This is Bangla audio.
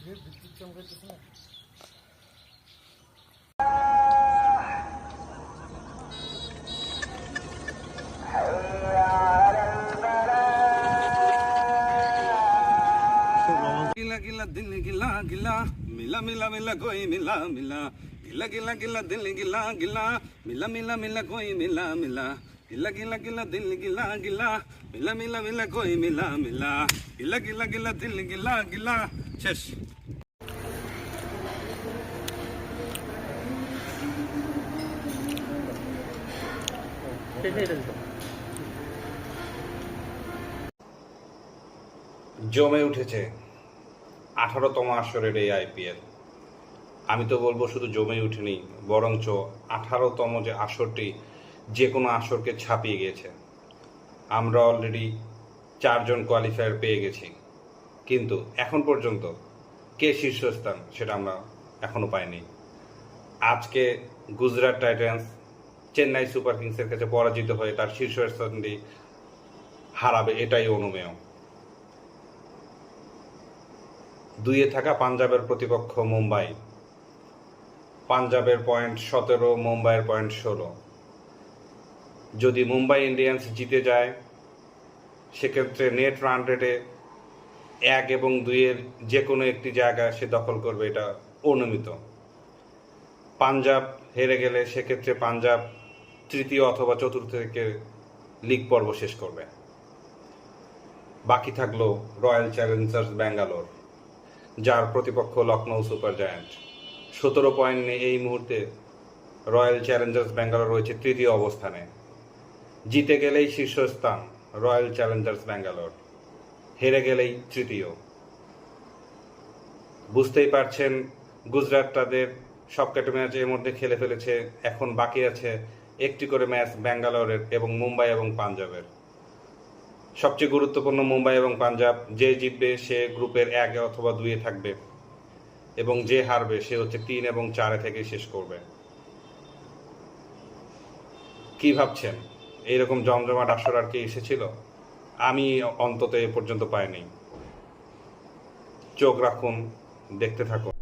বিদ্যুৎ চমকাইতেছে না। गिला गिला दिल गिला गिला मिला मिला मिला कोई मिला मिला गिला गिला गिला दिल गिला गिला मिला मिला मिला कोई मिला मिला गिला गिला गिला दिल गिला गिला मिला मिला मिला कोई मिला मिला गिला गिला गिला दिल गिला गिला শেষ। জমে উঠেছে 18তম আসরের এই আইপিএল। আমি তো বলবো শুধু জমেই উঠেনি, বরঞ্চ 18তম যে আসরটি যে কোনো আসরকে ছাপিয়ে গিয়েছে। আমরা অলরেডি 4 জন কোয়ালিফায়ার পেয়ে গেছি, কিন্তু এখন পর্যন্ত কে শীর্ষস্থান সেটা আমরা এখনো পাইনি। আজকে গুজরাট টাইটান্স চেন্নাই সুপার কিংসের কাছে পরাজিত হয়ে তার শীর্ষস্থানটি হারাবে, এটাই অনুমেয়। 2-এ থাকা পাঞ্জাবের প্রতিপক্ষ মুম্বাই। পাঞ্জাবের পয়েন্ট 17, মুম্বাইয়ের পয়েন্ট 16। যদি মুম্বাই ইন্ডিয়ান্স জিতে যায় সেক্ষেত্রে নেট রান রেটে 1 এবং 2-এর যে কোনো একটি জায়গা সে দখল করবে, এটা অনুমিত। পাঞ্জাব হেরে গেলে সেক্ষেত্রে পাঞ্জাব তৃতীয় অথবা চতুর্থ থেকে লিগ পর্ব শেষ করবে। বাকি থাকলো রয়্যাল চ্যালেঞ্জার্স ব্যাঙ্গালোর, যার প্রতিপক্ষ লখনৌ সুপার জায়ান্ট। 17 পয়েন্ট নিয়ে এই মুহূর্তে রয়্যাল চ্যালেঞ্জার্স ব্যাঙ্গালোর রয়েছে তৃতীয় অবস্থানে। জিতে গেলেই শীর্ষস্থান রয়্যাল চ্যালেঞ্জার্স ব্যাঙ্গালোর, হেরে গেলেই তৃতীয়। বুঝতেই পারছেন গুজরাট তাদের সবকটি ম্যাচ এর মধ্যে খেলে ফেলেছে, এখন বাকি আছে একটি করে ম্যাচ ব্যাঙ্গালোরের এবং মুম্বাই এবং পাঞ্জাবের। সবচেয়ে গুরুত্বপূর্ণ মুম্বাই এবং পাঞ্জাব, যে জিতবে সে গ্রুপের 1 অথবা 2-এ থাকবে এবং যে হারবে সে হচ্ছে 3 এবং 4 থেকে শেষ করবে। কি ভাবছেন, এইরকম জমজমাট আসর আর কি এসেছিল? আমি অন্তত এ পর্যন্ত পাইনি। চোখ রাখুন, দেখতে থাকুন।